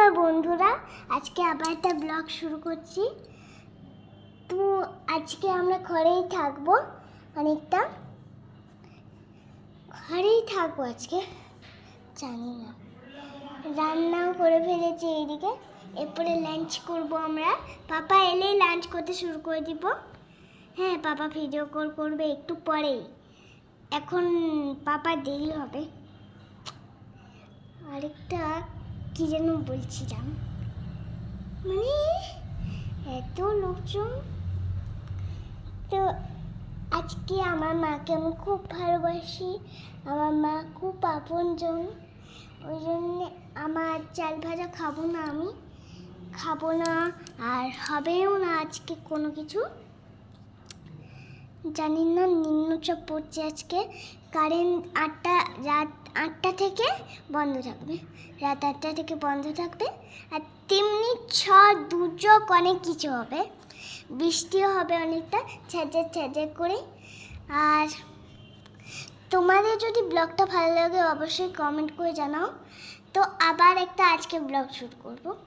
নমস্কার বন্ধুরা, আজকে আবার একটা ব্লগ শুরু করছি। তো আজকে আমরা ঘরেই থাকবো, অনেকটা ঘরেই থাকবো আজকে। জানি না, রান্নাও করে ফেলেছি এইদিকে। এরপরে লাঞ্চ করব আমরা। পাপা এলেই লাঞ্চ করতে শুরু করে দিব। হ্যাঁ, পাপা ভিডিও কল করবে একটু পরেই। এখন পাপা দেরি হবে। আরেকটা কি যেন বলছিলাম, মানে এত লোকজন। তো আজকে আমার মাকে আমি খুব ভালোবাসি, আমার মা খুব আপনজন। ওই জন্যে আমার চাল ভাজা খাবো না, আমি খাবো না, আর হবেও না আজকে কোনো কিছু। জানি না, নিম্নচাপ পড়ছে আজকে। কারেন্ট রাত 8টা থেকে বন্ধ থাকবে, রাত 8টা থেকে বন্ধ থাকবে। আর তেমনি ঝড় দুর্যোগ অনেক কিছু হবে, বৃষ্টিও হবে অনেকটা ঝাঁঝার করে। আর তোমাদের যদি ব্লগটা ভালো লাগে অবশ্যই কমেন্ট করে জানাও। তো আবার একটা আজকে ব্লগ শুরু করব।